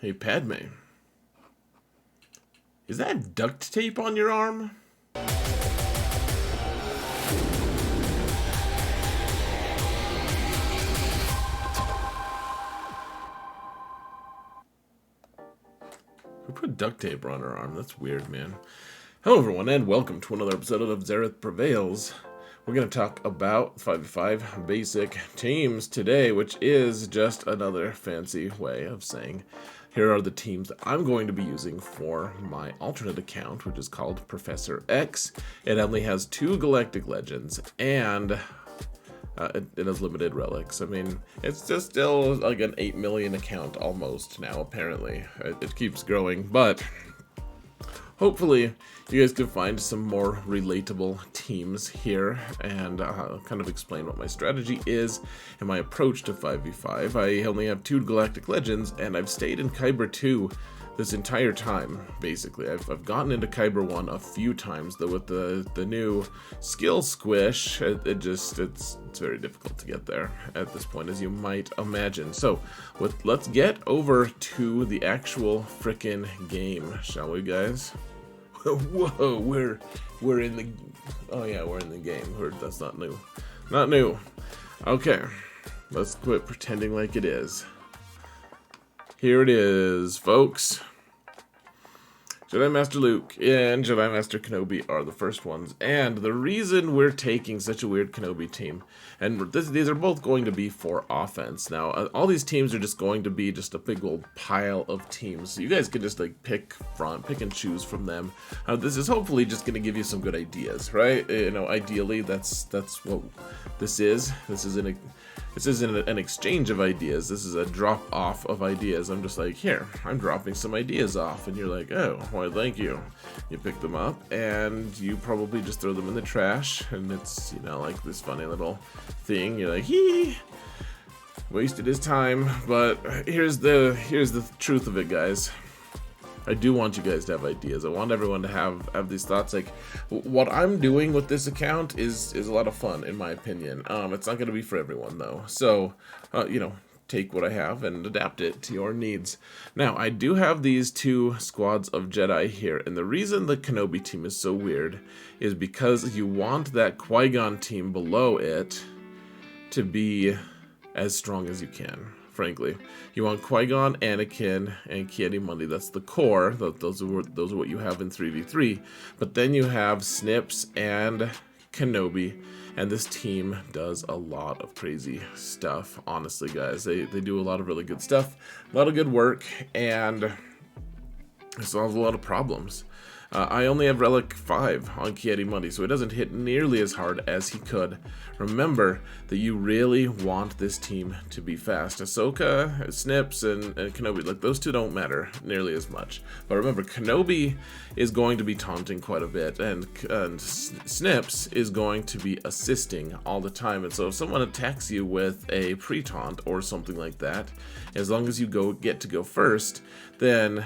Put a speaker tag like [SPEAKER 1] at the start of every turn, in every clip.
[SPEAKER 1] Hey, Padme. Is that duct tape on your arm? Who put duct tape on her arm? That's weird, man. Hello, everyone, and welcome to another episode of Zareth Prevails. We're going to talk about 5v5 basic teams today, which is just another fancy way of saying here are the teams that I'm going to be using for my alternate account, which is called Professor X. It only has 2 Galactic Legends, and it has limited relics. I mean, it's just still like an 8 million account almost now, apparently. It keeps growing, but hopefully you guys can find some more relatable teams here and kind of explain what my strategy is and my approach to 5v5. I only have 2 Galactic Legends, and I've stayed in Kyber 2 this entire time, basically. I've gotten into Kyber 1 a few times, though with the new skill squish, it's very difficult to get there at this point, as you might imagine. So, let's get over to the actual frickin' game, shall we, guys? Whoa, we're in the... Oh yeah, we're in the game. That's not new. Not new. Okay, let's quit pretending like it is. Here it is, folks. Jedi Master Luke and Jedi Master Kenobi are the first ones, and the reason we're taking such a weird Kenobi team, and these are both going to be for offense. Now, all these teams are just going to be just a big old pile of teams, so you guys can just like pick and choose from them. This is hopefully just going to give you some good ideas, right? You know, ideally, that's what this is. This isn't an exchange of ideas. This is a drop off of ideas. I'm just like, here, I'm dropping some ideas off, and you're like, oh, why, thank you. You pick them up, and you probably just throw them in the trash, and it's, you know, like this funny little thing. You're like, hee, wasted his time. But here's the truth of it, guys. I do want you guys to have ideas. I want everyone to have these thoughts. Like, what I'm doing with this account is a lot of fun, in my opinion. It's not going to be for everyone, though. So, you know, take what I have and adapt it to your needs. Now, I do have these 2 squads of Jedi here, and the reason the Kenobi team is so weird is because you want that Qui-Gon team below it to be as strong as you can. Frankly, you want Qui-Gon, Anakin, and Ki-Adi-Mundi. That's the core. Those are what you have in 3v3. But then you have Snips and Kenobi, and this team does a lot of crazy stuff. Honestly, guys, they do a lot of really good stuff, a lot of good work, and it solves a lot of problems. I only have Relic 5 on Ki-Adi-Mundi, so it doesn't hit nearly as hard as he could. Remember that you really want this team to be fast. Ahsoka, Snips, and Kenobi, like, those 2 don't matter nearly as much. But remember, Kenobi is going to be taunting quite a bit, and Snips is going to be assisting all the time. And so if someone attacks you with a pre-taunt or something like that, as long as you get to go first, then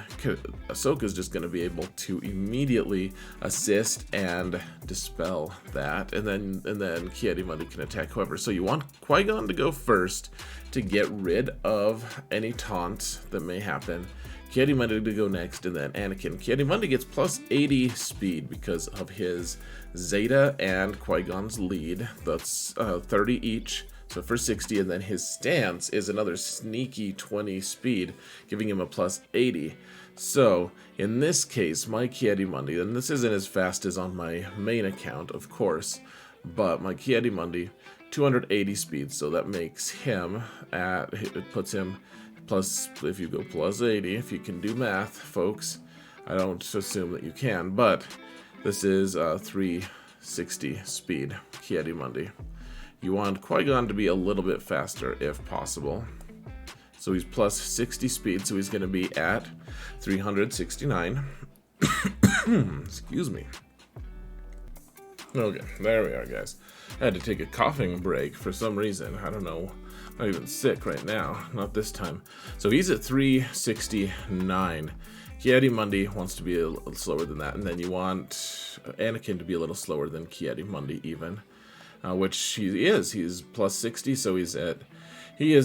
[SPEAKER 1] Ahsoka's just going to be able to immediately assist and dispel that, and then Ki-Adi-Mundi can attack whoever. So you want Qui-Gon to go first to get rid of any taunts that may happen. Ki-Adi-Mundi to go next, and then Anakin. Ki-Adi-Mundi gets plus 80 speed because of his Zeta and Qui-Gon's lead. That's 30 each. So for 60, and then his stance is another sneaky 20 speed, giving him a plus 80. So, in this case, my Ki-Adi-Mundi, and this isn't as fast as on my main account, of course, but my Ki-Adi-Mundi, 280 speed, so that makes him it puts him plus, if you go plus 80, if you can do math, folks. I don't assume that you can, but this is 360 speed, Ki-Adi-Mundi. You want Qui-Gon to be a little bit faster if possible. So he's plus 60 speed, so he's going to be at 369. Excuse me. Okay, there we are, guys. I had to take a coughing break for some reason. I don't know. I'm not even sick right now. Not this time. So he's at 369. Ki-Adi-Mundi wants to be a little slower than that. And then you want Anakin to be a little slower than Ki-Adi-Mundi even. Which he is. He's plus 60, so he is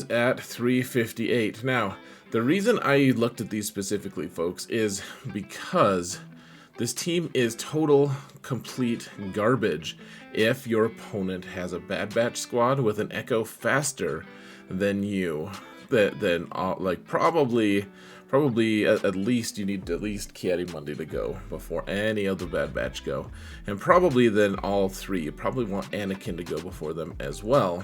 [SPEAKER 1] at 358. Now, The reason I looked at these specifically, folks, is because this team is total, complete garbage if your opponent has a Bad Batch squad with an Echo faster than you. Then like probably at least you need at least Ki-Adi-Mundi to go before any of the Bad Batch go. And probably then all three. You probably want Anakin to go before them as well.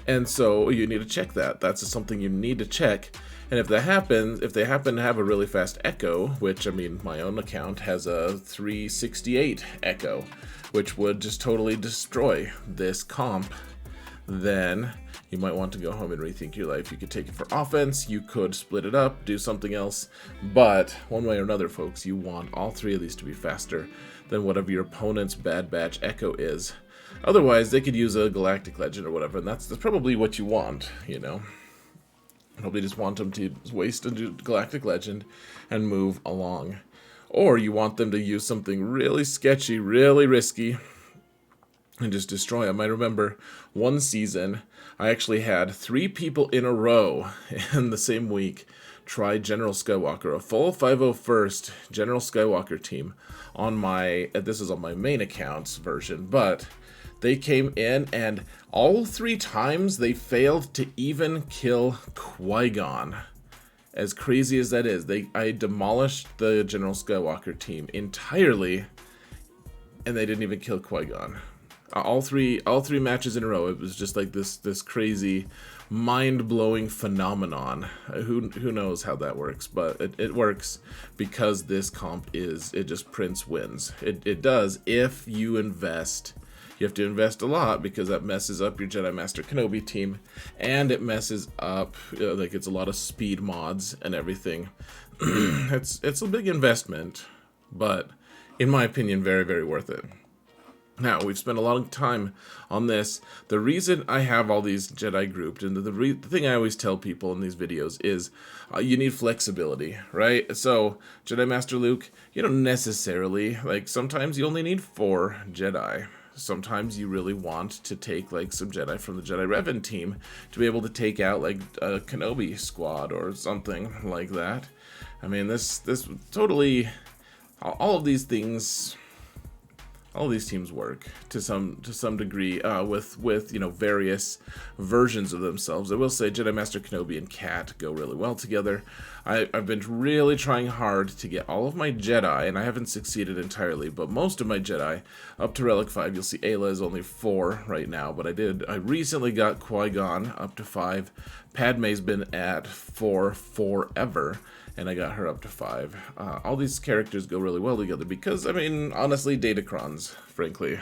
[SPEAKER 1] And so you need to check that. That's something you need to check. And if that happens, if they happen to have a really fast Echo, which, I mean, my own account has a 368 Echo, which would just totally destroy this comp, then you might want to go home and rethink your life. You could take it for offense, you could split it up, do something else, but one way or another, folks, you want all three of these to be faster than whatever your opponent's Bad Batch Echo is. Otherwise, they could use a Galactic Legend or whatever, and that's probably what you want, you know? Probably just want them to waste a Galactic Legend and move along. Or you want them to use something really sketchy, really risky, and just destroy them. I remember one season, I actually had 3 people in a row in the same week try General Skywalker, a full 501st General Skywalker team on my, this is on my main account's version, but they came in and all 3 times they failed to even kill Qui-Gon. As crazy as that is, I demolished the General Skywalker team entirely, and they didn't even kill Qui-Gon. All three matches in a row, it was just like this crazy, mind-blowing phenomenon. Who knows how that works, but it works because this comp it just prints wins. It does if you invest. You have to invest a lot because that messes up your Jedi Master Kenobi team, and it messes up, like, it's a lot of speed mods and everything. It's a big investment, but in my opinion, very, very worth it. Now, we've spent a lot of time on this. The reason I have all these Jedi grouped, and the thing I always tell people in these videos is you need flexibility, right? So, Jedi Master Luke, you don't necessarily, like, sometimes you only need 4 Jedi. Sometimes you really want to take, like, some Jedi from the Jedi Revan team to be able to take out, like, a Kenobi squad or something like that. I mean, this totally, all of these things, all of these teams work to some degree with you know, various versions of themselves. I will say Jedi Master Kenobi and Cat go really well together. I've been really trying hard to get all of my Jedi, and I haven't succeeded entirely, but most of my Jedi up to Relic 5. You'll see Ayla is only 4 right now, but I recently got Qui-Gon up to 5. Padme's been at 4 forever, and I got her up to 5. All these characters go really well together because, I mean, honestly, Datacrons, frankly.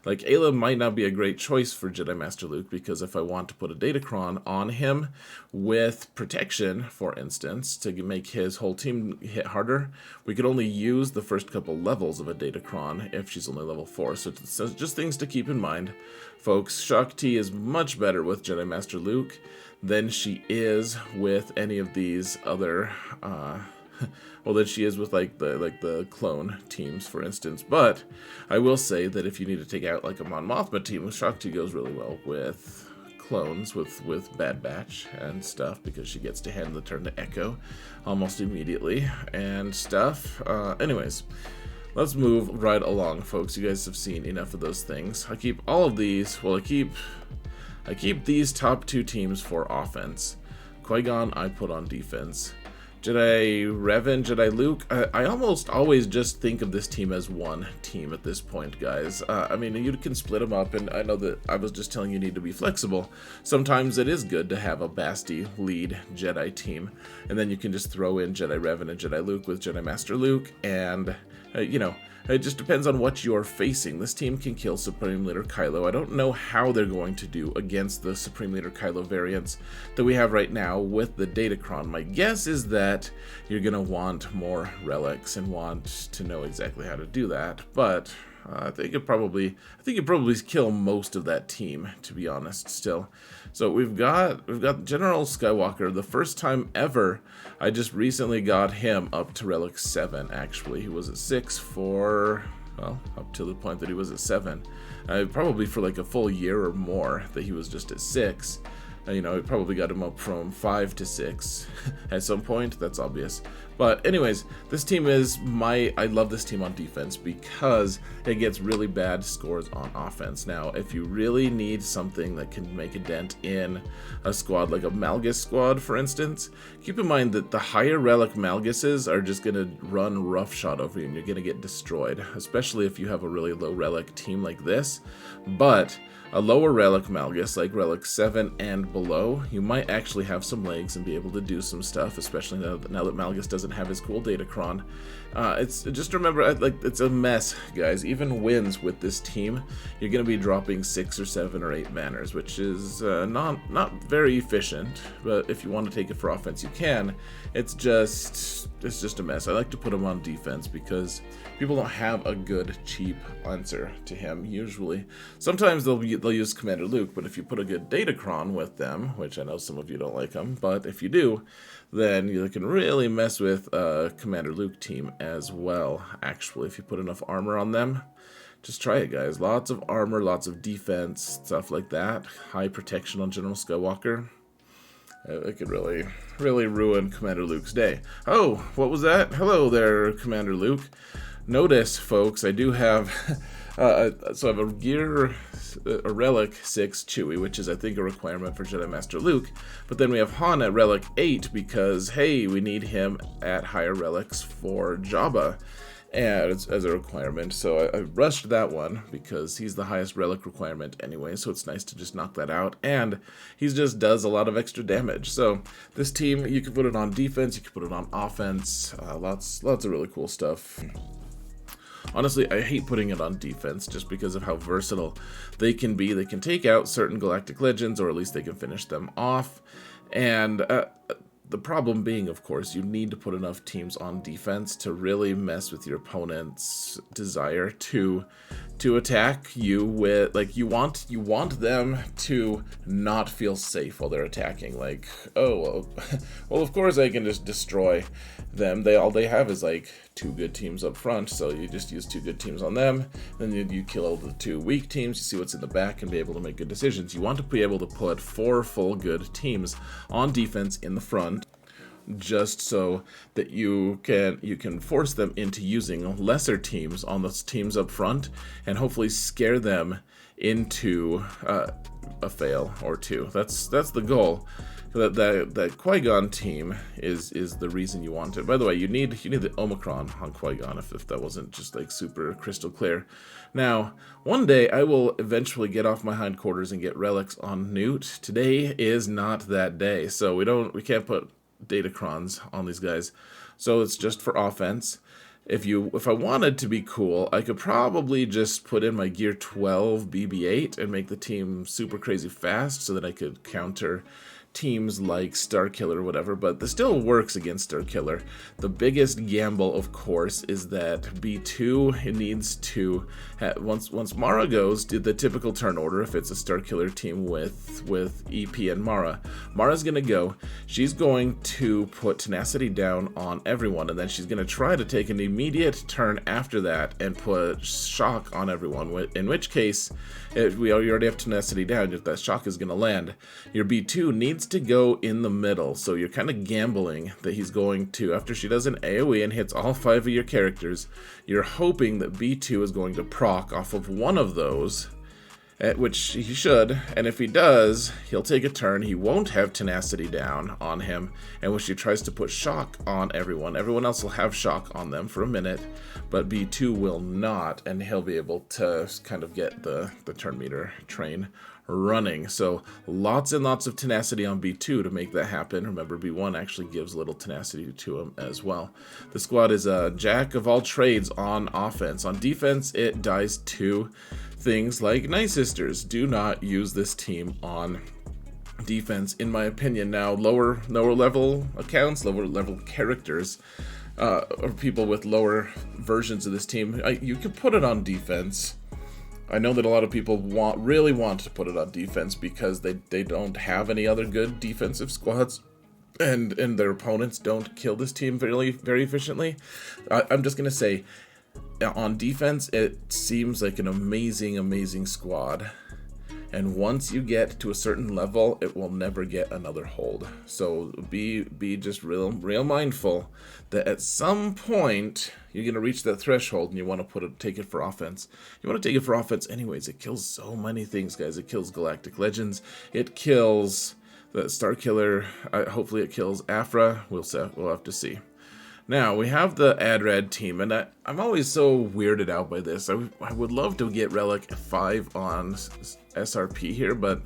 [SPEAKER 1] Like, Ayla might not be a great choice for Jedi Master Luke because if I want to put a Datacron on him with protection, for instance, to make his whole team hit harder, we could only use the first couple levels of a Datacron if she's only level 4. So just things to keep in mind, folks. Shakti is much better with Jedi Master Luke than she is with any of these other well, than she is with like the clone teams, for instance. But I will say that if you need to take out like a Mon Mothma team, Shakti goes really well with clones, with Bad Batch and stuff, because she gets to hand the turn to Echo almost immediately and stuff. Anyways, let's move right along, folks. You guys have seen enough of those things. I keep all of these, well, I keep these top 2 teams for offense. Qui-Gon I put on defense. Jedi Revan, Jedi Luke, I almost always just think of this team as one team at this point, guys. I mean, you can split them up, and I know that I was just telling you need to be flexible. Sometimes it is good to have a Basti lead Jedi team, and then you can just throw in Jedi Revan and Jedi Luke with Jedi Master Luke, and, you know, it just depends on what you're facing. This team can kill Supreme Leader Kylo. I don't know how they're going to do against the Supreme Leader Kylo variants that we have right now with the Datacron. My guess is that you're going to want more relics and want to know exactly how to do that. But I think you probably kill most of that team, to be honest, still. So we've got General Skywalker. The first time ever, I just recently got him up to Relic 7, actually. He was at 6 for, well, up to the point that he was at 7. Probably for like a full year or more that he was just at 6. You know, it probably got him up from 5 to 6 at some point. That's obvious. But anyways, this team is I love this team on defense because it gets really bad scores on offense. Now, if you really need something that can make a dent in a squad like a Malgus squad, for instance, keep in mind that the higher relic Malguses are just going to run roughshod over you and you're going to get destroyed, especially if you have a really low relic team like this. But a lower relic Malgus, like relic 7 and below, you might actually have some legs and be able to do some stuff, especially now that Malgus doesn't have his cool Datacron. It's just remember, like, it's a mess, guys. Even wins with this team, you're going to be dropping 6 or 7 or 8 manners, which is not very efficient. But if you want to take it for offense, you can. It's just a mess. I like to put him on defense because people don't have a good, cheap answer to him usually. Sometimes they'll use Commander Luke, but if you put a good Datacron with them, which I know some of you don't like them, but if you do, then you can really mess with a Commander Luke team as well, actually, if you put enough armor on them. Just try it, guys. Lots of armor, lots of defense, stuff like that. High protection on General Skywalker. It could really ruin Commander Luke's day. Oh, what was that? Hello there, Commander Luke. Notice, folks, I do have... so I have a Relic 6 Chewie, which is, I think, a requirement for Jedi Master Luke. But then we have Han at Relic 8 because, hey, we need him at higher relics for Jabba as a requirement. So I rushed that one because he's the highest relic requirement anyway, so it's nice to just knock that out. And he just does a lot of extra damage. So this team, you can put it on defense, you can put it on offense, lots of really cool stuff. Honestly, I hate putting it on defense just because of how versatile they can be. They can take out certain Galactic Legends, or at least they can finish them off. And the problem being, of course, you need to put enough teams on defense to really mess with your opponent's desire to attack you with, like, you want them to not feel safe while they're attacking. Like, oh, well, of course I can just destroy them. All they have is like 2 good teams up front, so you just use 2 good teams on them, then you kill all the 2 weak teams, you see what's in the back and be able to make good decisions. You want to be able to put 4 full good teams on defense in the front, just so that you can force them into using lesser teams on those teams up front and hopefully scare them into a fail or 2. That's the goal. That Qui-Gon team is the reason you want it. By the way, you need the Omicron on Qui-Gon if that wasn't just like super crystal clear. Now, one day I will eventually get off my hindquarters and get relics on Newt. Today is not that day, so we can't put Datacrons on these guys. So it's just for offense. If I wanted to be cool, I could probably just put in my Gear 12 BB-8 and make the team super crazy fast so that I could counter teams like Starkiller or whatever, but this still works against Starkiller. The biggest gamble, of course, is that B2 needs to once Mara goes to the typical turn order. If it's a Starkiller team with EP and Mara's gonna go. She's going to put tenacity down on everyone, and then she's gonna try to take an immediate turn after that and put shock on everyone. In which case, we already have tenacity down. If that shock is gonna land, your B2 needs to go in the middle, so you're kind of gambling that he's going to, after she does an AoE and hits all 5 of your characters, you're hoping that B2 is going to proc off of one of those, which he should, and if he does, he'll take a turn. He won't have tenacity down on him, and when she tries to put shock on everyone else will have shock on them for a minute, but B2 will not, and he'll be able to kind of get the turn meter train running. So lots and lots of tenacity on B2 to make that happen. Remember, B1 actually gives a little tenacity to him as well. The squad is a jack of all trades on offense. On defense, it dies to things like Nightsisters. Do not use this team on defense, in my opinion. Now, lower level accounts, lower level characters, or people with lower versions of this team, you can put it on defense. I know that a lot of people really want to put it on defense because they don't have any other good defensive squads, and their opponents don't kill this team very, very efficiently. I'm just going to say, on defense, it seems like an amazing, amazing squad. And once you get to a certain level, it will never get another hold. So be just real mindful that at some point you're gonna reach that threshold, and you want to take it for offense. You want to take it for offense anyways. It kills so many things, guys. It kills Galactic Legends. It kills the Starkiller. Hopefully, it kills Afra. We'll have to see. Now, we have the Adrad team, and I'm always so weirded out by this. I would love to get Relic 5 on SRP here, but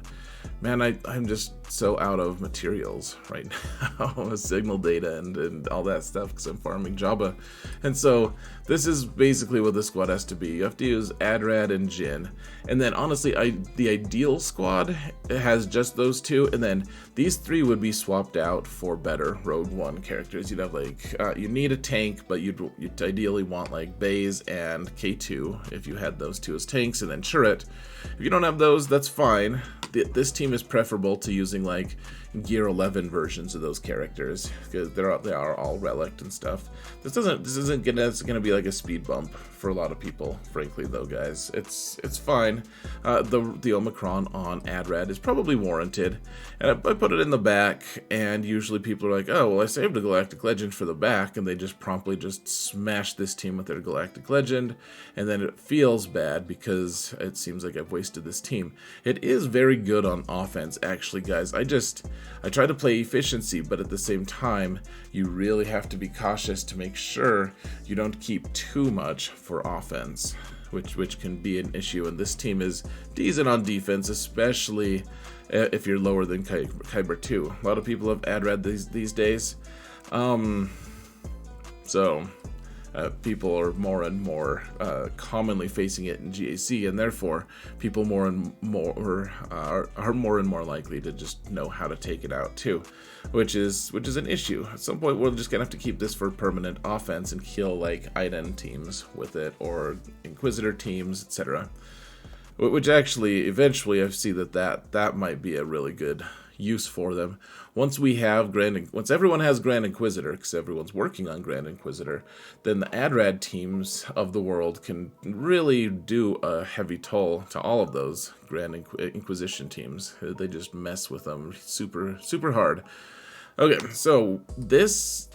[SPEAKER 1] man, I'm just so out of materials right now, signal data and all that stuff, because I'm farming Jabba. And so this is basically what the squad has to be. You have to use Adrad and Jin. And then honestly, the ideal squad has just those two, and then these three would be swapped out for better Rogue One characters. You'd have like, you need a tank, but you'd ideally want like Baze and K2 if you had those two as tanks, and then Chirrut. If you don't have those, that's fine. This team is preferable to using like Gear 11 versions of those characters, because they are all relict and stuff. This isn't gonna be like a speed bump for a lot of people, frankly, though, guys. It's fine. The Omicron on Adrad is probably warranted, and I put it in the back, and usually people are like, oh well, I saved a Galactic Legend for the back, and they just promptly just smash this team with their Galactic Legend, and then it feels bad because it seems like I've wasted this team. It is very good on offense, actually, guys. I try to play efficiency, but at the same time, you really have to be cautious to make sure you don't keep too much for offense, which can be an issue. And this team is decent on defense, especially if you're lower than Kyber 2. A lot of people have Adrad these days. People are more and more commonly facing it in GAC, and therefore people more and more are more and more likely to just know how to take it out too, which is an issue. At some point, we're just gonna have to keep this for permanent offense and kill like Iden teams with it, or Inquisitor teams, etc. Which actually, eventually, I see that might be a really good use for them. Once everyone has Grand Inquisitor, because everyone's working on Grand Inquisitor, then the Adrad teams of the world can really do a heavy toll to all of those Grand Inquisition teams. They just mess with them super hard. Okay, so this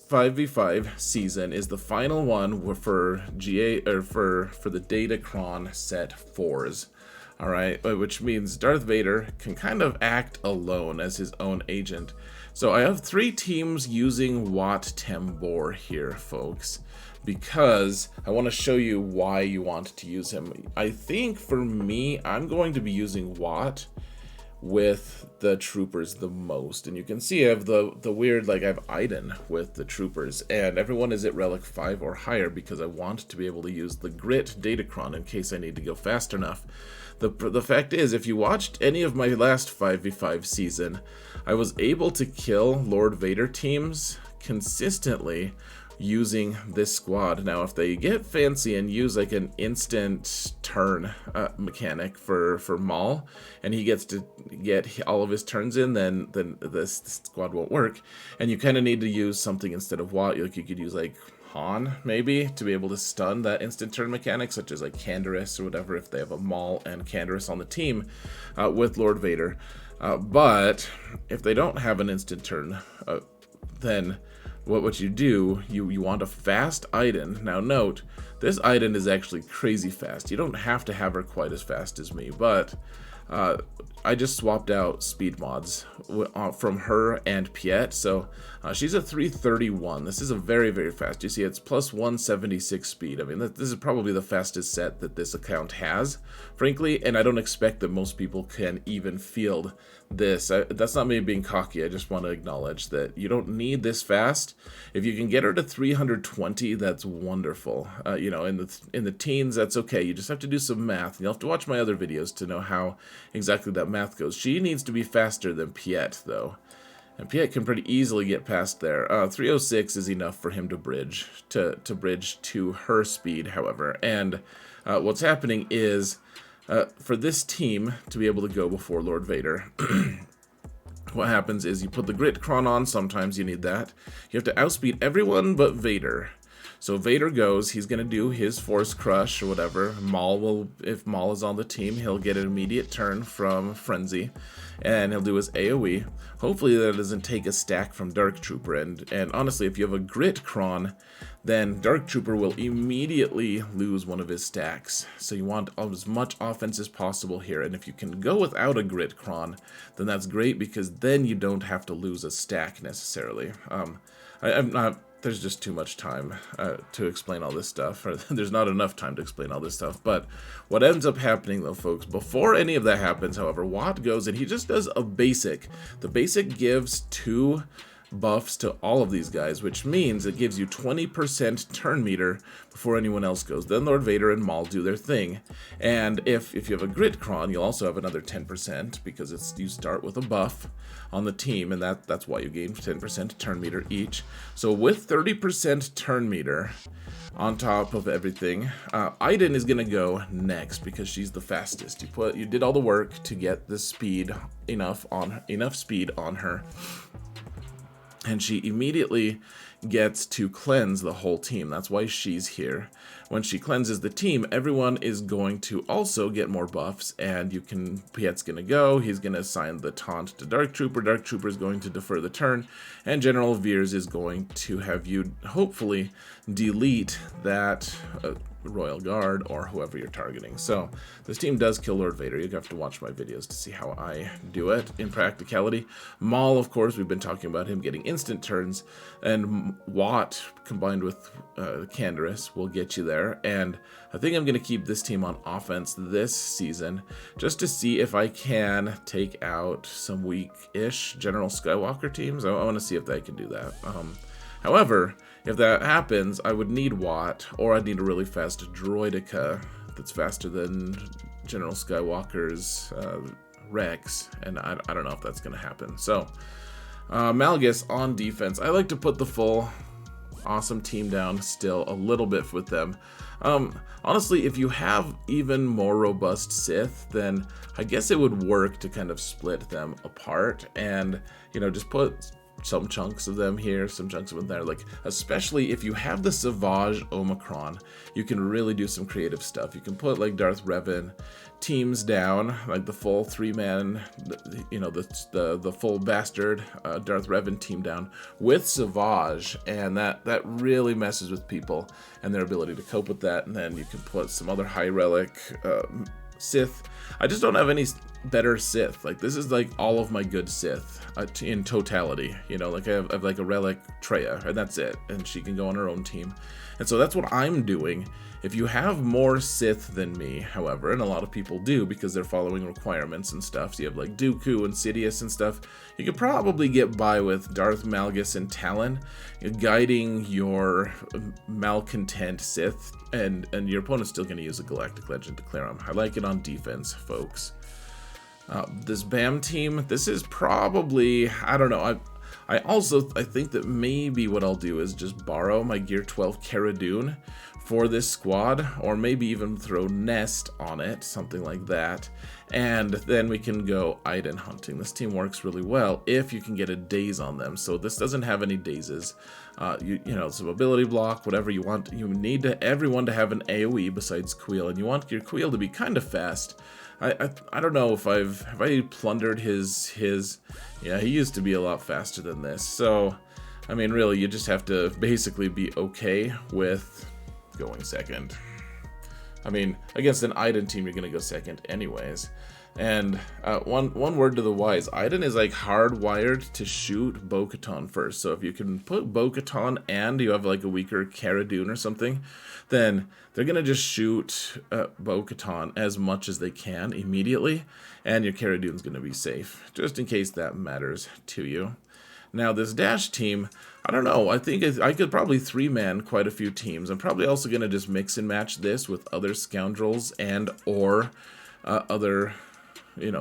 [SPEAKER 1] 5v5 season is the final one for for the Datacron set 4s. Alright, which means Darth Vader can kind of act alone as his own agent. So I have 3 teams using Wat Tambor here, folks, because I want to show you why you want to use him. I think for me, I'm going to be using Wat with the troopers the most, and you can see I have the weird, like I have Iden with the troopers, and everyone is at Relic 5 or higher because I want to be able to use the Grit Datacron in case I need to go fast enough. The fact is, if you watched any of my last 5v5 season, I was able to kill Lord Vader teams consistently using this squad. Now, if they get fancy and use like an instant turn mechanic for Maul, and he gets to get all of his turns in, then this squad won't work. And you kind of need to use something instead of Wat. Like you could use like Han, maybe, to be able to stun that instant turn mechanic, such as like Canderous or whatever, if they have a Maul and Canderous on the team with Lord Vader. But if they don't have an instant turn, then what you do, you want a fast Iden. Now note, this Iden is actually crazy fast. You don't have to have her quite as fast as me, but I just swapped out speed mods from her and Piet, so she's a 331. This is a very, very fast. You see, it's plus 176 speed. I mean, this is probably the fastest set that this account has, frankly, and I don't expect that most people can even field this. That's not me being cocky. I just want to acknowledge that you don't need this fast. If you can get her to 320, that's wonderful. You know, in the teens, that's okay. You just have to do some math, and you'll have to watch my other videos to know how exactly that math goes. She needs to be faster than Piet, though. And Piet can pretty easily get past there. 306 is enough for him to bridge to her speed, however. And what's happening is, for this team to be able to go before Lord Vader, what happens is you put the Grit Cron on. Sometimes you need that. You have to outspeed everyone but Vader. So Vader goes, he's going to do his Force Crush or whatever. Maul will, if Maul is on the team, he'll get an immediate turn from Frenzy, and he'll do his AoE. Hopefully that doesn't take a stack from Dark Trooper, and honestly, if you have a Grit Cron, then Dark Trooper will immediately lose one of his stacks. So you want as much offense as possible here, and if you can go without a Grit Cron, then that's great, because then you don't have to lose a stack necessarily. I'm not... There's just too much time to explain all this stuff. Or there's not enough time to explain all this stuff. But what ends up happening, though, folks, before any of that happens, however, Watt goes and he just does a basic. The basic gives 2 buffs to all of these guys, which means it gives you 20% turn meter before anyone else goes. Then Lord Vader and Maul do their thing. And if you have a Grit Cron, you'll also have another 10%, because you start with a buff on the team, and that's why you gain 10% turn meter each. So with 30% turn meter on top of everything, Iden is gonna go next because she's the fastest. You did all the work to get the speed enough speed on her, and she immediately gets to cleanse the whole team. That's why she's here. When she cleanses the team, everyone is going to also get more buffs, and Piet's gonna go, he's gonna assign the taunt to Dark Trooper, Dark Trooper is going to defer the turn, and General Veers is going to have you hopefully delete that Royal Guard or whoever you're targeting. So this team does kill Lord Vader. You have to watch my videos to see how I do it in practicality. Maul, of course, we've been talking about him getting instant turns, and Watt combined with Canderous will get you there. And I think I'm going to keep this team on offense this season just to see if I can take out some weak-ish General Skywalker teams. I want to see if I can do that. However, if that happens, I would need Watt, or I'd need a really fast droidica that's faster than General Skywalker's Rex, and I don't know if that's going to happen. So, Malgus on defense. I like to put the full awesome team down still a little bit with them. Honestly, if you have even more robust Sith, then I guess it would work to kind of split them apart and, just put some chunks of them here, some chunks of them there. Like, especially if you have the Asajj Omicron, you can really do some creative stuff. You can put like Darth Revan teams down, like the full 3-man, the full bastard Darth Revan team down with Asajj, and that really messes with people and their ability to cope with that. And then you can put some other high relic Sith. I just don't have any better Sith. Like, this is like all of my good Sith in totality. Like I have like a relic Traya, and that's it. And she can go on her own team. And so that's what I'm doing. If you have more Sith than me, however, and a lot of people do because they're following requirements and stuff, so you have like Dooku and Sidious and stuff, you could probably get by with Darth Malgus and Talon guiding your malcontent Sith, and your opponent's still going to use a Galactic Legend to clear them. I like it on defense, folks. This BAM team, this is probably, I don't know, I think that maybe what I'll do is just borrow my Gear 12 Cara Dune for this squad, or maybe even throw Nest on it, something like that, and then we can go Iden hunting. This team works really well if you can get a daze on them. So this doesn't have any dazes. Some ability block, whatever you want. You need everyone to have an AoE besides Queel, and you want your Queel to be kind of fast. I don't know if have I plundered his yeah, he used to be a lot faster than this. So I mean, really, you just have to basically be okay with going second. I mean, against an Iden team, you're gonna go second anyways. And one word to the wise, Iden is like hardwired to shoot Bo-Katan first. So if you can put Bo-Katan and you have like a weaker Cara Dune or something, then they're gonna just shoot Bo-Katan as much as they can immediately, and your Cara Dune's gonna be safe, just in case that matters to you. Now this Dash team, I don't know, I think I could probably 3-man quite a few teams. I'm probably also going to just mix and match this with other scoundrels and or other,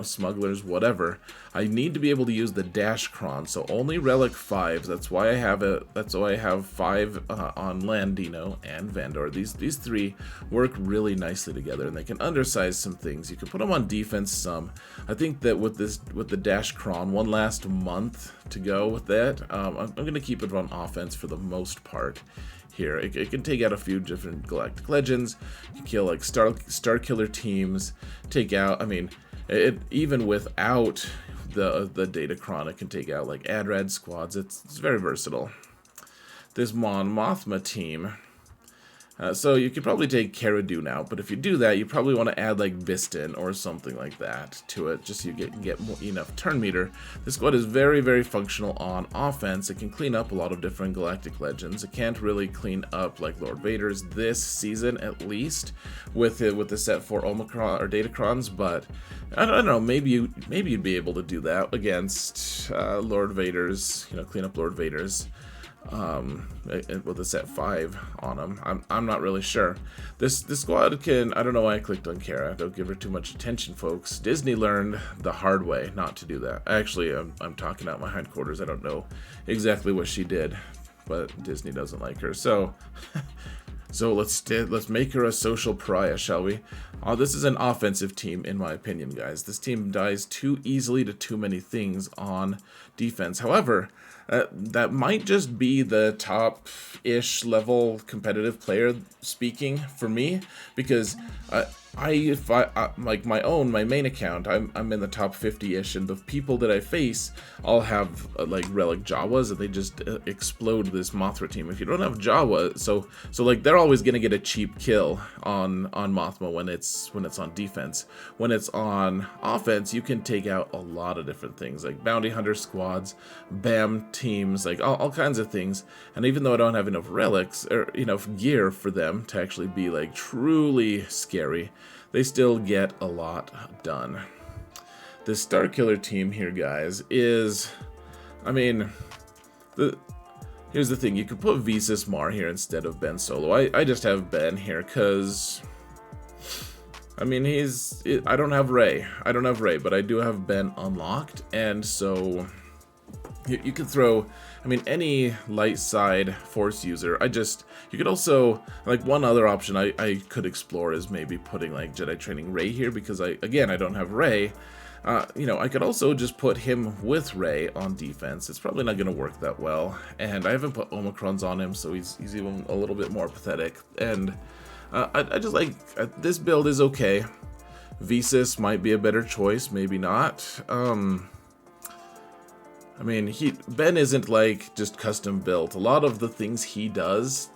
[SPEAKER 1] smugglers, whatever, I need to be able to use the Dash Cron, so only Relic 5s. That's why I have it. That's why I have 5 on Landino and Vandor. These 3 work really nicely together, and they can undersize some things. You can put them on defense some. I think that with the Dash Cron, one last month to go with that, I'm going to keep it on offense for the most part. Here, it can take out a few different Galactic Legends, you can kill like Starkiller teams, take out, I mean, even without the Datacron, it can take out like Adrad squads. It's very versatile. This Mon Mothma team, so you could probably take Cara Dune out, but if you do that, you probably want to add like Biston or something like that to it, just so you get more, enough turn meter. This squad is very, very functional on offense. It can clean up a lot of different Galactic Legends. It can't really clean up like Lord Vader's this season, at least, with the set 4 Omicron or Datacrons, but I don't know, maybe you'd be able to do that against Lord Vader's, clean up Lord Vader's. With a set 5 on them. I'm not really sure. This squad can, I don't know why I clicked on Cara. Don't give her too much attention, folks. Disney learned the hard way not to do that. Actually, I'm talking out my hindquarters. I don't know exactly what she did, but Disney doesn't like her. So let's make her a social pariah, shall we? This is an offensive team, in my opinion, guys. This team dies too easily to too many things on defense. However, that might just be the top-ish level competitive player speaking for me, because like my main account, I'm in the top 50-ish, and the people that I face all have like Relic Jawas, and they just explode this Mothra team. If you don't have Jawa, so like they're always gonna get a cheap kill on Mothma when it's on defense. When it's on offense, you can take out a lot of different things, like bounty hunter squads, BAM teams, like all kinds of things. And even though I don't have enough relics or enough gear for them to actually be like truly scary, they still get a lot done. The Starkiller team here, guys, is, I mean, here's the thing. You could put Visas Mar here instead of Ben Solo. I just have Ben here because, I mean, I don't have Rey. But I do have Ben unlocked, and so you could throw, I mean, any light side Force user. You could also, like, one other option I could explore is maybe putting, like, Jedi Training Rey here, because I don't have Rey. I could also just put him with Rey on defense. It's probably not going to work that well, and I haven't put Omicrons on him, so he's even a little bit more pathetic. And I just like, this build is okay. Visas might be a better choice, maybe not. I mean, Ben isn't like just custom built. A lot of the things he does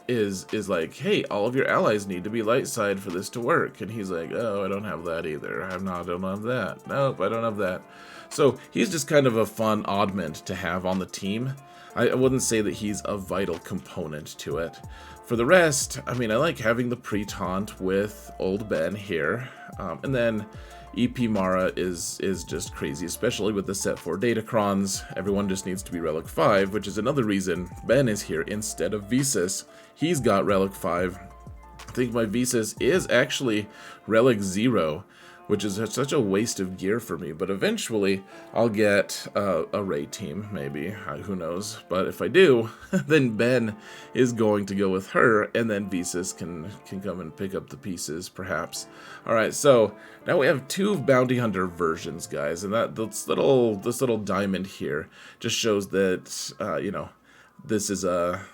[SPEAKER 1] is like, hey, all of your allies need to be light side for this to work. And he's like, oh, I don't have that either. I don't have that. Nope, I don't have that. So he's just kind of a fun oddment to have on the team. I wouldn't say that he's a vital component to it. For the rest, I mean, I like having the pre-taunt with Old Ben here. And then EP Mara is just crazy, especially with the set 4 Datacrons. Everyone just needs to be Relic 5, which is another reason Ben is here instead of Visas. He's got Relic 5. I think my Visas is actually Relic 0, which is such a waste of gear for me. But eventually, I'll get a Rey team, maybe. Who knows? But if I do, then Ben is going to go with her, and then Visas can come and pick up the pieces, perhaps. All right, so now we have 2 bounty hunter versions, guys, and this little diamond here just shows that this is a.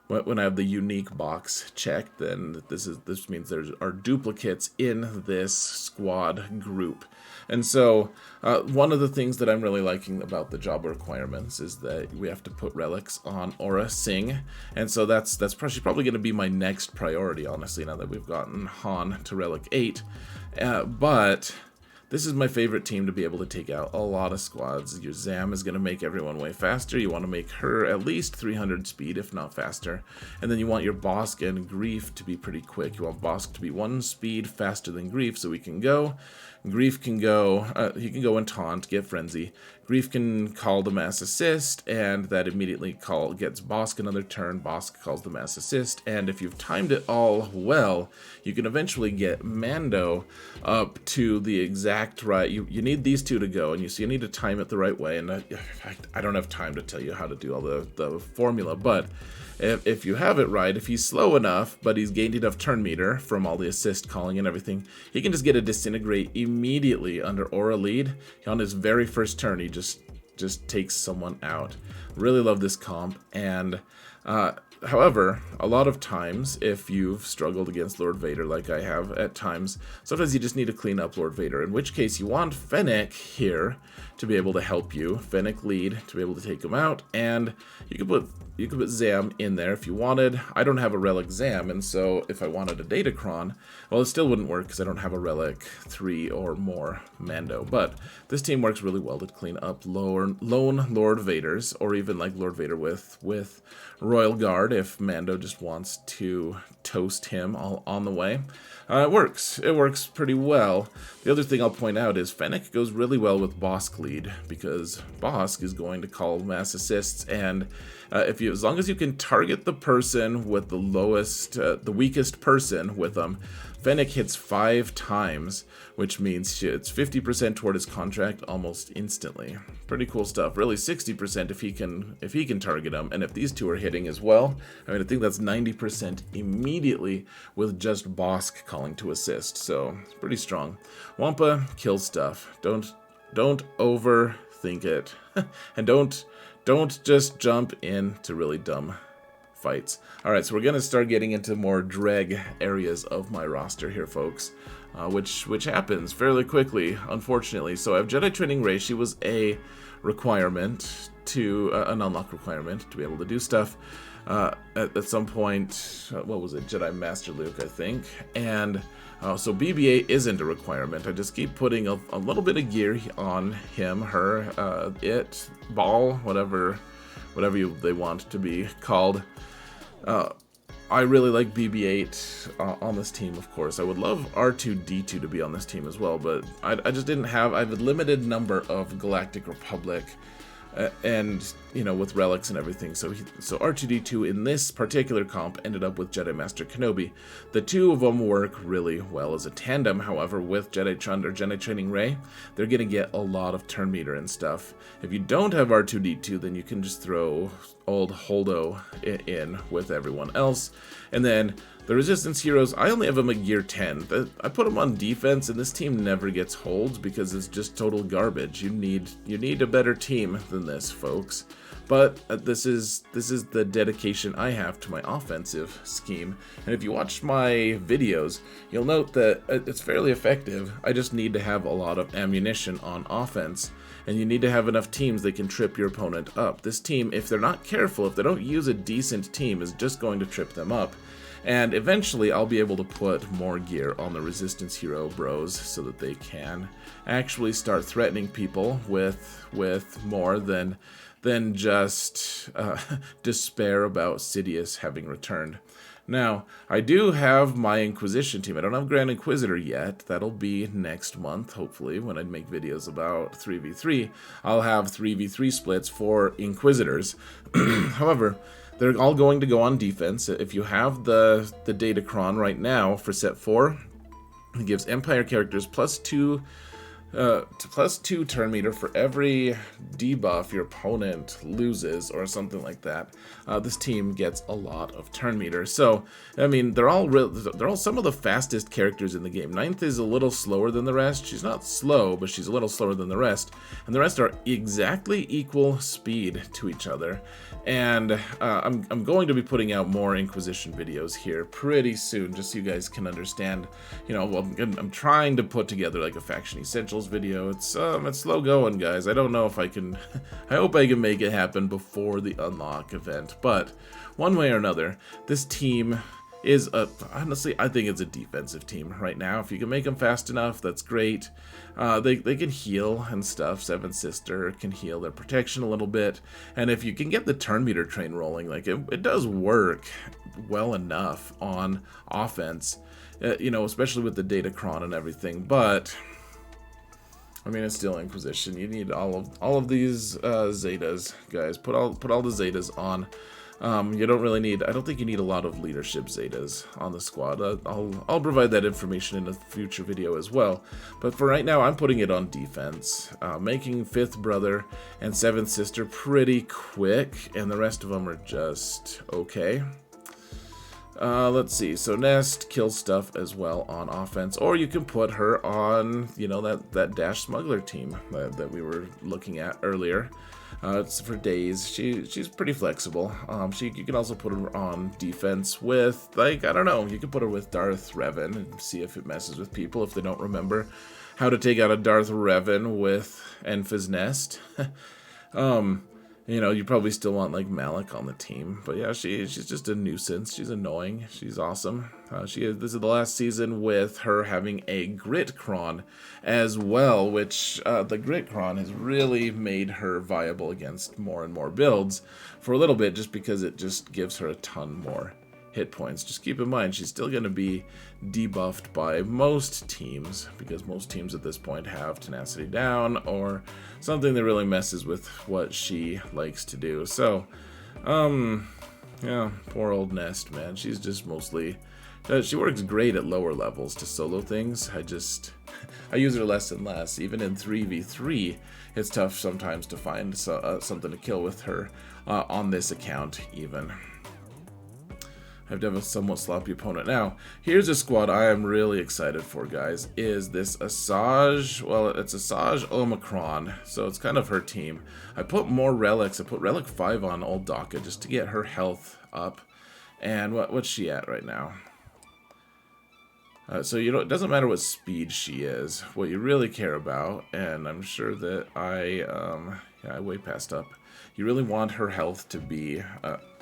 [SPEAKER 1] When I have the unique box checked, then this means there are duplicates in this squad group. And so one of the things that I'm really liking about the job requirements is that we have to put relics on Aura Singh. And so that's probably going to be my next priority, honestly, now that we've gotten Han to Relic 8. But this is my favorite team to be able to take out a lot of squads. Your Zam is going to make everyone way faster. You want to make her at least 300 speed, if not faster. And then you want your Bosk and Grief to be pretty quick. You want Bosk to be 1 speed faster than Grief, so we can go. Grief can go, he can go and taunt, get Frenzy. Grief can call the Mass Assist, and that immediately gets Bosk another turn. Bosk calls the Mass Assist, and if you've timed it all well, you can eventually get Mando up to the exact act right. You need these two to go, and you need to time it the right way. And I don't have time to tell you how to do all the formula, but if you have it right, if he's slow enough, but he's gained enough turn meter from all the assist calling and everything, he can just get a disintegrate immediately under aura lead. On his very first turn, he just takes someone out. Really love this comp. And however, a lot of times, if you've struggled against Lord Vader like I have at times, sometimes you just need to clean up Lord Vader, in which case you want Fennec here to be able to help you, Fennec lead, to be able to take him out, and you could put Zam in there if you wanted. I don't have a Relic Zam, and so if I wanted a Datacron, well, it still wouldn't work because I don't have a Relic 3 or more Mando, but this team works really well to clean up lone Lord Vaders, or even like Lord Vader with Royal Guard if Mando just wants to toast him all on the way. It works. It works pretty well. The other thing I'll point out is Fennec goes really well with Bosk lead, because Bosk is going to call mass assists, and as long as you can target the person with the weakest person with them, Fennec hits 5 times, which means it's 50% toward his contract almost instantly. Pretty cool stuff. Really 60% if he can target him, and if these two are hitting as well, I mean, I think that's 90% immediately with just Bosk calling to assist. So it's pretty strong. Wampa kills stuff. Don't overthink it, and don't just jump into really dumb fights. Alright, so we're going to start getting into more dreg areas of my roster here, folks, which happens fairly quickly, unfortunately. So I have Jedi Training Rey. She was a requirement an unlock requirement to be able to do stuff. At some point, what was it? Jedi Master Luke, I think. And so BB-8 isn't a requirement. I just keep putting a little bit of gear on him, her, it, ball, whatever they want to be called. I really like BB-8 on this team, of course. I would love R2-D2 to be on this team as well, but I just didn't have... I have a limited number of Galactic Republic, and, you know, with relics and everything. So R2-D2 in this particular comp ended up with Jedi Master Kenobi. The two of them work really well as a tandem. However, with Jedi Training Rey, they're going to get a lot of turn meter and stuff. If you don't have R2-D2, then you can just throw old Holdo in with everyone else. And then the Resistance heroes, I only have them at gear 10. I put them on defense, and this team never gets holds because it's just total garbage. You need a better team than this, folks. But this is the dedication I have to my offensive scheme. And if you watch my videos, you'll note that it's fairly effective. I just need to have a lot of ammunition on offense. And you need to have enough teams that can trip your opponent up. This team, if they're not careful, if they don't use a decent team, is just going to trip them up. And eventually I'll be able to put more gear on the Resistance hero bros so that they can actually start threatening people with more than just despair about Sidious having returned. Now, I do have my Inquisition team. I don't have Grand Inquisitor yet. That'll be next month, hopefully, when I make videos about 3v3. I'll have 3v3 splits for Inquisitors. However, they're all going to go on defense. If you have the Datacron right now for set 4, it gives Empire characters +2 turn meter for every debuff your opponent loses, or something like that. This team gets a lot of turn meter. So, I mean, they're all some of the fastest characters in the game. Ninth is a little slower than the rest. She's not slow, but she's a little slower than the rest. And the rest are exactly equal speed to each other. And I'm going to be putting out more Inquisition videos here pretty soon, just so you guys can understand. You know, well, I'm trying to put together like a Faction Essentials video. It's slow going, guys. I don't know if I can. I hope I can make it happen before the unlock event. But one way or another, this team is honestly, I think it's a defensive team right now. If you can make them fast enough, that's great. They can heal and stuff. Seven Sister can heal their protection a little bit, and if you can get the turn meter train rolling, like it does work well enough on offense. You know, especially with the Datacron and everything. But I mean, it's still Inquisition. You need all of these Zetas, guys. Put all the Zetas on. You don't really need, I don't think you need a lot of leadership Zetas on the squad. I'll provide that information in a future video as well. But for right now, I'm putting it on defense, making 5th brother and 7th sister pretty quick, and the rest of them are just okay. Let's see, so Nest kills stuff as well on offense, or you can put her on, you know, that Dash Smuggler team that we were looking at earlier. It's for days. She's pretty flexible. You can also put her on defense with, like, I don't know, you can put her with Darth Revan and see if it messes with people if they don't remember how to take out a Darth Revan with Enfys Nest. You know, you probably still want, like, Malak on the team. But yeah, she's just a nuisance. She's annoying. She's awesome. This is the last season with her having a Grit Cron as well, which the Grit Cron has really made her viable against more and more builds for a little bit, just because it just gives her a ton more hit points. Just keep in mind, she's still going to be debuffed by most teams, because most teams at this point have tenacity down or something that really messes with what she likes to do. So, yeah, poor old Nest, man. She's just mostly, she works great at lower levels to solo things. I use her less and less. Even in 3v3, it's tough sometimes to find something to kill with her on this account even. I have to have a somewhat sloppy opponent. Now, here's a squad I am really excited for, guys, is this Asajj, well, it's Asajj Omicron, so it's kind of her team. I put more relics. I put relic 5 on old Daka just to get her health up. And what's she at right now? So, you know, it doesn't matter what speed she is. What you really care about, and I'm sure that I way passed up. You really want her health to be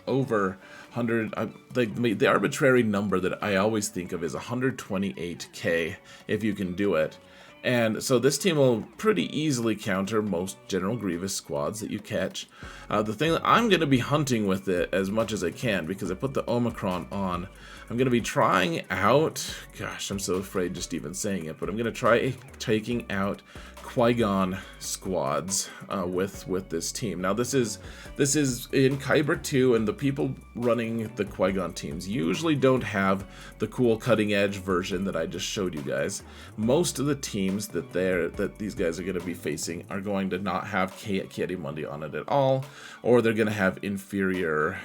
[SPEAKER 1] over 100, the arbitrary number that I always think of is 128k if you can do it. And so this team will pretty easily counter most General Grievous squads that you catch. The thing that I'm going to be hunting with it as much as I can, because I put the Omicron on, I'm going to be trying out, gosh, I'm so afraid just even saying it, but I'm going to try taking out Qui-Gon squads with this team. Now this is in Kyber 2, and the people running the Qui-Gon teams usually don't have the cool cutting edge version that I just showed you guys. Most of the teams that these guys are going to be facing are going to not have Ki-Adi-Mundi on it at all, or they're going to have inferior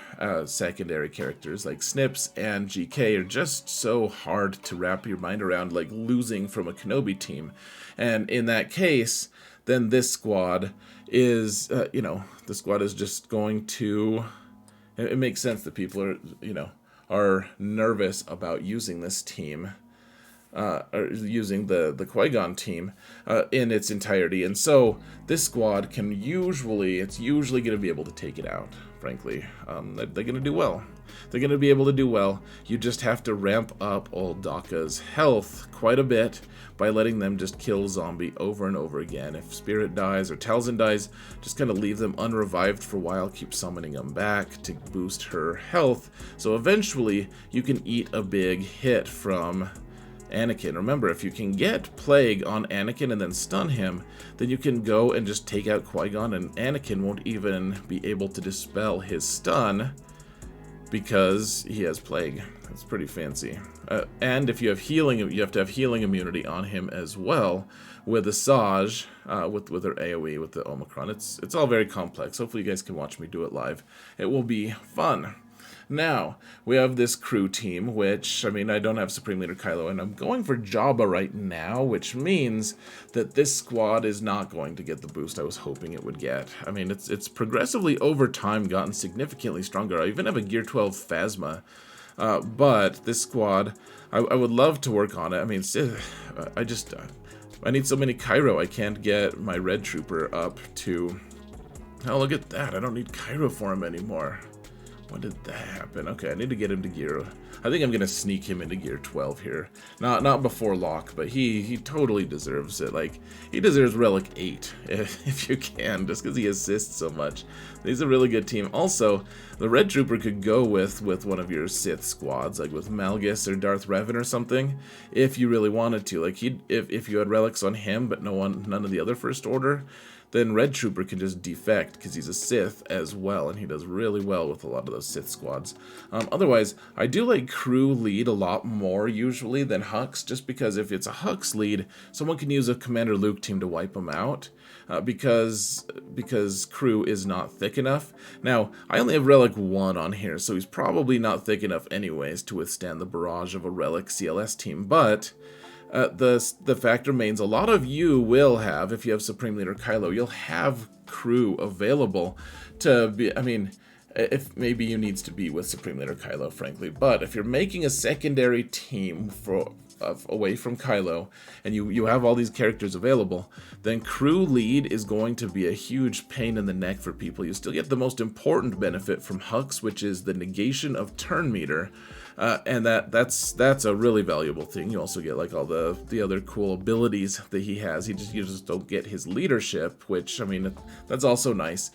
[SPEAKER 1] secondary characters like Snips and GK are just so hard to wrap your mind around, like losing from a Kenobi team. And in that case, then this squad is, the squad is just going to, it makes sense that people are nervous about using this team, or using the Qui-Gon team in its entirety. And so this squad it's usually going to be able to take it out, frankly. They're going to do well. They're going to be able to do well. You just have to ramp up old Daka's health quite a bit by letting them just kill zombie over and over again. If Spirit dies or Talzin dies, just kind of leave them unrevived for a while, keep summoning them back to boost her health. So eventually you can eat a big hit from Anakin. Remember, if you can get Plague on Anakin and then stun him, then you can go and just take out Qui-Gon, and Anakin won't even be able to dispel his stun because he has Plague. It's pretty fancy. And if you have healing, you have to have healing immunity on him as well with Asajj, with her AoE, with the Omicron. It's all very complex. Hopefully you guys can watch me do it live. It will be fun. Now, we have this crew team, which, I mean, I don't have Supreme Leader Kylo, and I'm going for Jabba right now, which means that this squad is not going to get the boost I was hoping it would get. I mean, it's progressively over time gotten significantly stronger. I even have a Gear 12 Phasma, but this squad, I would love to work on it. I mean, I need so many Cairo, I can't get my Red Trooper up to, oh, look at that, I don't need Cairo for him anymore. When did that happen? Okay, I need to get him to gear. I think I'm gonna sneak him into gear 12 here. Not before lock, but he totally deserves it. Like, he deserves relic 8 if you can, just because he assists so much. He's a really good team. Also, the Red Trooper could go with one of your Sith squads, like with Malgus or Darth Revan or something, if you really wanted to. Like, if you had relics on him, but none of the other First Order, then Red Trooper can just defect because he's a Sith as well, and he does really well with a lot of those Sith squads. Otherwise, I do like crew lead a lot more usually than Hux, just because if it's a Hux lead, someone can use a Commander Luke team to wipe them out. Because crew is not thick enough. Now, I only have Relic 1 on here, so he's probably not thick enough anyways to withstand the barrage of a Relic CLS team, but the fact remains, a lot of you will have, if you have Supreme Leader Kylo, you'll have crew available to be, I mean, if maybe you needs to be with Supreme Leader Kylo, frankly, but if you're making a secondary team away from Kylo, and you have all these characters available, then crew lead is going to be a huge pain in the neck for people. You still get the most important benefit from Hux, which is the negation of turn meter, and that's a really valuable thing. You also get like all the other cool abilities that he has. You just don't get his leadership, which, I mean, that's also nice.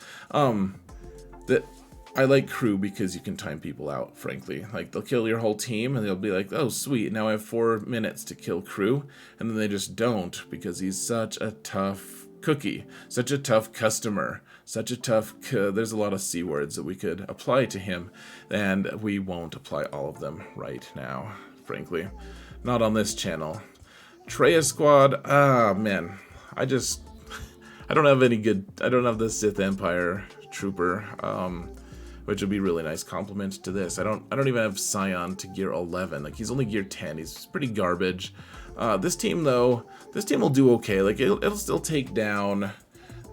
[SPEAKER 1] I like crew because you can time people out, frankly. Like, they'll kill your whole team, and they'll be like, oh, sweet, now I have 4 minutes to kill crew. And then they just don't, because he's such a tough cookie, such a tough customer, such a tough... there's a lot of C words that we could apply to him, and we won't apply all of them right now, frankly. Not on this channel. Traya squad, man, I don't have any good... I don't have the Sith Empire Trooper, which would be a really nice compliment to this. I don't even have Scion to gear 11. Like, he's only gear 10. He's pretty garbage. This team, though, this team will do okay. Like, it'll still take down...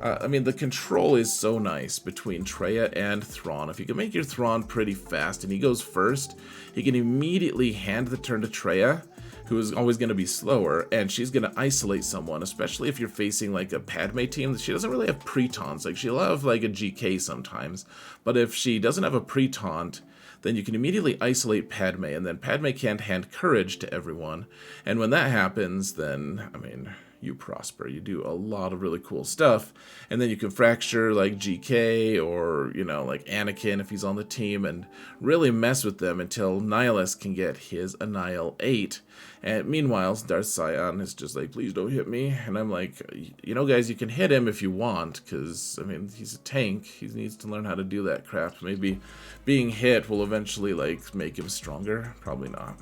[SPEAKER 1] I mean, the control is so nice between Traya and Thrawn. If you can make your Thrawn pretty fast and he goes first, he can immediately hand the turn to Traya, who is always going to be slower, and she's going to isolate someone, especially if you're facing like a Padme team. She doesn't really have pre-taunts. Like, she'll have like a GK sometimes, but if she doesn't have a pre-taunt, then you can immediately isolate Padme, and then Padme can't hand courage to everyone. And when that happens, then, I mean, you prosper. You do a lot of really cool stuff, and then you can fracture like GK or, you know, like Anakin if he's on the team, and really mess with them until Nihilus can get his Annihil 8. And meanwhile, Darth Scion is just like, please don't hit me. And I'm like, you know, guys, you can hit him if you want, because, I mean, he's a tank. He needs to learn how to do that crap. Maybe being hit will eventually, like, make him stronger. Probably not.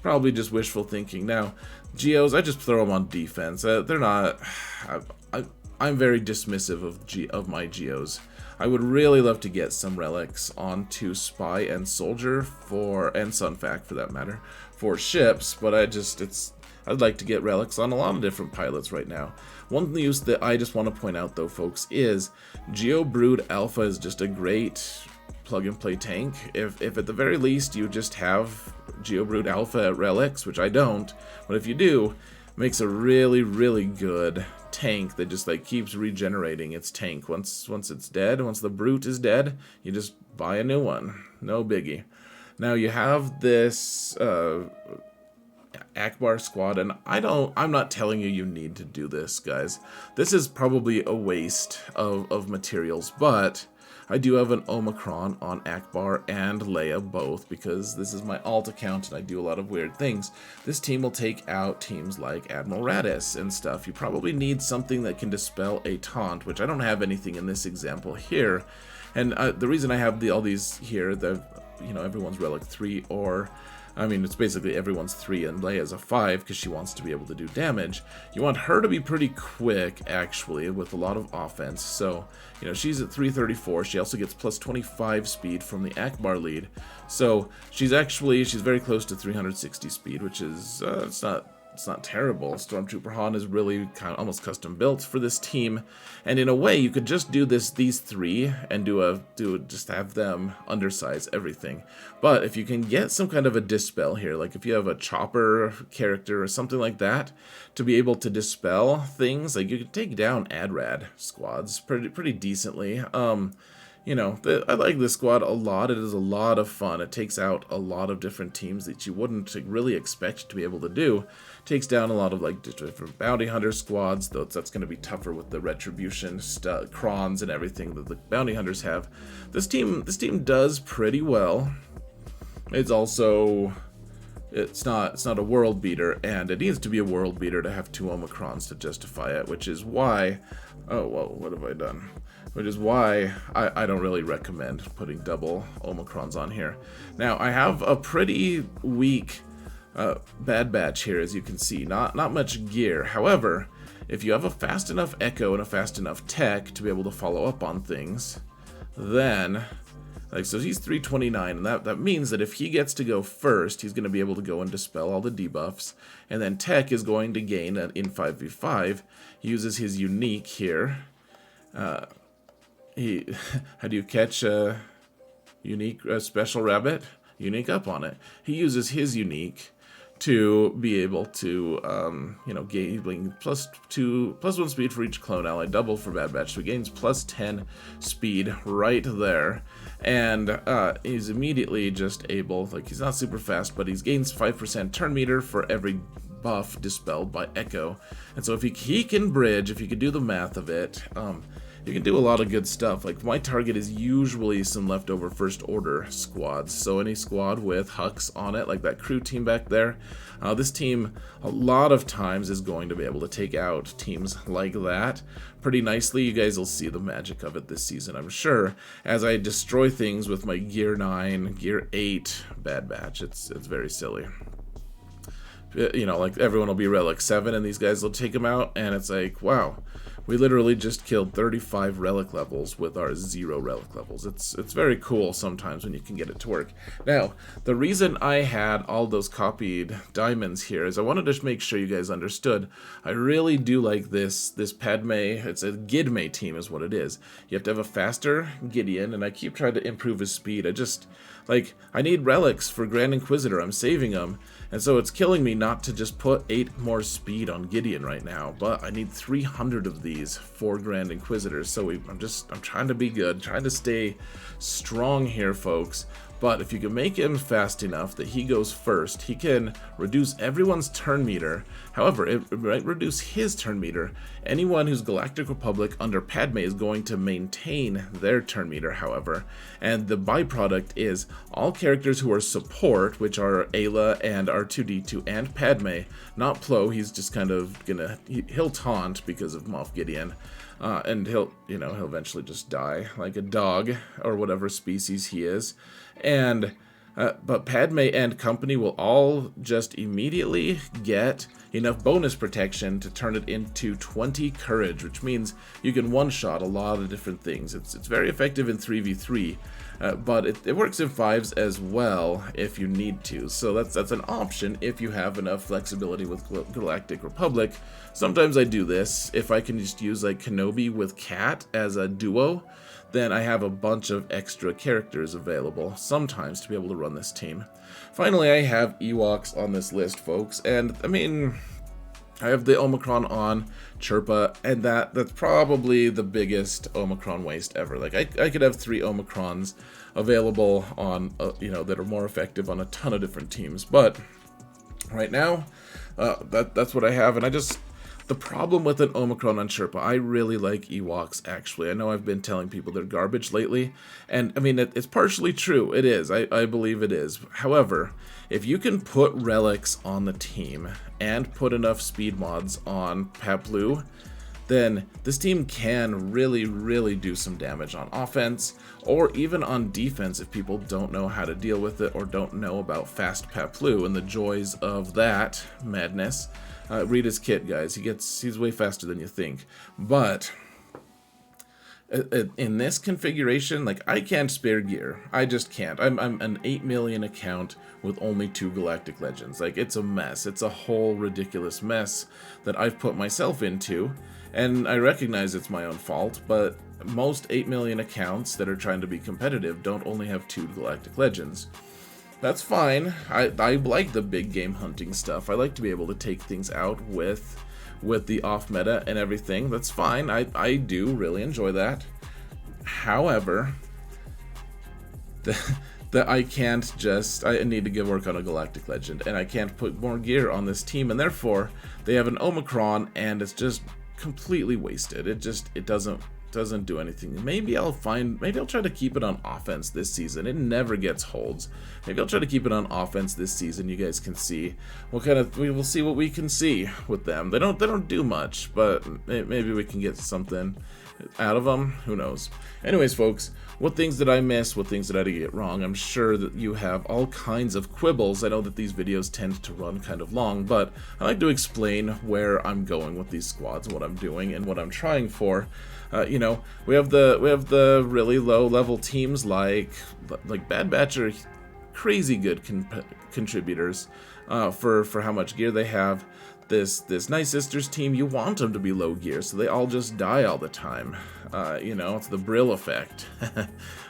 [SPEAKER 1] Probably just wishful thinking. Now, Geos, I just throw them on defense. They're not... I'm very dismissive of my Geos. I would really love to get some relics onto Spy and Soldier and Sunfac for that matter, for ships, but I'd like to get relics on a lot of different pilots right now. One use that I just want to point out though, folks, is Geo Brood Alpha is just a great plug-and-play tank. If at the very least you just have Geo Brood Alpha at relics, which I don't, but if you do, it makes a really, really good tank that just like keeps regenerating its tank. Once it's dead, once the brute is dead, you just buy a new one. No biggie. Now you have this Akbar squad, and I'm not telling you need to do this, guys. This is probably a waste of materials, but I do have an Omicron on Akbar and Leia both, because this is my alt account and I do a lot of weird things. This team will take out teams like Admiral Radis and stuff. You probably need something that can dispel a taunt, which I don't have anything in this example here. And the reason I have all these here, everyone's Relic 3, or I mean, it's basically everyone's 3 and Leia's a 5 because she wants to be able to do damage. You want her to be pretty quick, actually, with a lot of offense. So, she's at 334. She also gets plus 25 speed from the Akbar lead. So, she's very close to 360 speed, which is, it's not terrible. Stormtrooper Han is really kind of almost custom built for this team, and in a way you could just do these 3 and just have them undersize everything. But if you can get some kind of a dispel here, like if you have a chopper character or something like that to be able to dispel things, like you could take down Adrad squads pretty decently. I like this squad a lot. It is a lot of fun. It takes out a lot of different teams that you wouldn't really expect to be able to do. It takes down a lot of like different bounty hunter squads, though that's going to be tougher with the retribution crons and everything that the bounty hunters have. This team does pretty well. It's also it's not a world beater, and it needs to be a world beater to have 2 Omicrons to justify it, which is why, oh, well, what have I done? Which is why I don't really recommend putting double Omicrons on here. Now, I have a pretty weak Bad Batch here, as you can see. Not much gear. However, if you have a fast enough Echo and a fast enough tech to be able to follow up on things, then, like, so he's 329, and that means that if he gets to go first, he's going to be able to go and dispel all the debuffs, and then tech is going to gain in 5v5, uses his unique here. How do you catch a unique special rabbit? Unique up on it. He uses his unique to be able to, gain +1 speed for each clone ally, double for Bad Batch, so he gains +10 speed right there, and he's immediately just able, like, he's not super fast, but he gains 5% turn meter for every buff dispelled by Echo, and so if he can bridge, if you could do the math of it, you can do a lot of good stuff. Like, my target is usually some leftover First Order squads, so any squad with Hux on it, like that crew team back there, this team a lot of times is going to be able to take out teams like that pretty nicely. You guys will see the magic of it this season, I'm sure, as I destroy things with my Gear 9, Gear 8 Bad Batch. It's very silly. You know, like, everyone will be Relic 7 and these guys will take them out, and it's like, wow, we literally just killed 35 relic levels with our 0 relic levels. It's very cool sometimes when you can get it to work. Now, the reason I had all those copied diamonds here is I wanted to make sure you guys understood. I really do like this Padme. It's a Gidme team is what it is. You have to have a faster Gideon, and I keep trying to improve his speed. I need relics for Grand Inquisitor. I'm saving them. And so it's killing me not to just put 8 more speed on Gideon right now, but I need 300 of these for Grand Inquisitors. So I'm trying to be good, trying to stay strong here, folks. But if you can make him fast enough that he goes first, he can reduce everyone's turn meter. However, it might reduce his turn meter. Anyone who's Galactic Republic under Padme is going to maintain their turn meter, however. And the byproduct is all characters who are support, which are Ayla and R2-D2 and Padme, not Plo. He's just kind of he'll taunt because of Moff Gideon. And he'll eventually just die like a dog or whatever species he is. And but Padme and company will all just immediately get enough bonus protection to turn it into 20 courage, which means you can one-shot a lot of different things. It's very effective in 3v3, but it works in 5s as well if you need to. So that's an option if you have enough flexibility with Galactic Republic. Sometimes I do this. If I can just use like Kenobi with Cat as a duo, then I have a bunch of extra characters available sometimes to be able to run this team. Finally, I have Ewoks on this list, folks, and I mean, I have the Omicron on Chirpa, and that's probably the biggest Omicron waste ever. Like, I could have 3 Omicrons available on, that are more effective on a ton of different teams, but right now, that's what I have, and the problem with an Omicron on Chirpa, I really like Ewoks, actually. I know I've been telling people they're garbage lately, and I mean, it's partially true. It is. I believe it is. However, if you can put relics on the team and put enough speed mods on Paploo, then this team can really, really do some damage on offense, or even on defense if people don't know how to deal with it or don't know about fast Paploo and the joys of that madness. Read his kit, guys. He's way faster than you think. But in this configuration, like, I can't spare gear. I just can't. I'm an 8 million account with only 2 Galactic Legends. Like, it's a mess. It's a whole ridiculous mess that I've put myself into. And I recognize it's my own fault, but most 8 million accounts that are trying to be competitive don't only have 2 Galactic Legends. That's fine. I like the big game hunting stuff. I like to be able to take things out with the off meta and everything. That's fine. I do really enjoy that. However, I can't just, I need to work on a Galactic Legend, and I can't put more gear on this team, and therefore they have an Omicron, and it's just completely wasted. It doesn't doesn't do anything. Maybe I'll try to keep it on offense this season. It never gets holds. Maybe I'll try to keep it on offense this season. You guys can see we will see what we can see with them. They don't do much, but maybe we can get something out of them. Who knows? Anyways, folks, what things did I miss? What things did I get wrong? I'm sure that you have all kinds of quibbles. I know that these videos tend to run kind of long, but I like to explain where I'm going with these squads, what I'm doing, and what I'm trying for. You know, we have the really low level teams like Bad Batch are crazy good contributors for how much gear they have. This Nightsisters team, you want them to be low gear, so they all just die all the time. You know, it's the Brill effect.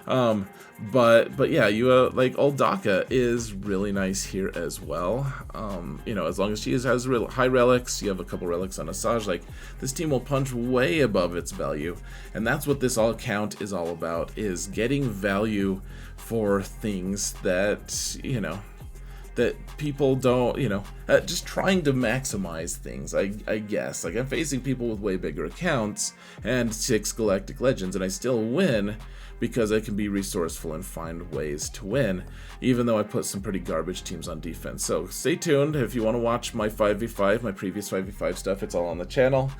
[SPEAKER 1] But yeah, you like old Daka is really nice here as well. You know, as long as she has real high relics, you have a couple relics on Asajj, like this team will punch way above its value, and that's what this all count is all about, is getting value for things that, you know, that people don't, you know, just trying to maximize things, I guess. Like, I'm facing people with way bigger accounts and 6 Galactic Legends, and I still win because I can be resourceful and find ways to win, even though I put some pretty garbage teams on defense. So stay tuned if you want to watch my 5v5, my previous 5v5 stuff. It's all on the channel,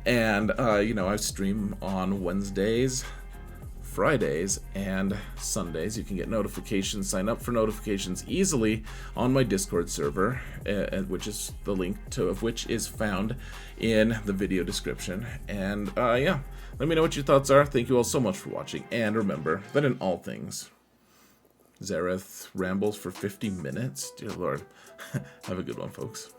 [SPEAKER 1] and you know, I stream on Wednesdays, Fridays, and Sundays. You can get notifications, sign up for notifications easily on my Discord server, which is the link to which is found in the video description. And yeah, let me know what your thoughts are. Thank you all so much for watching, and remember that in all things, Xaereth rambles for 50 minutes. Dear Lord. Have a good one, folks.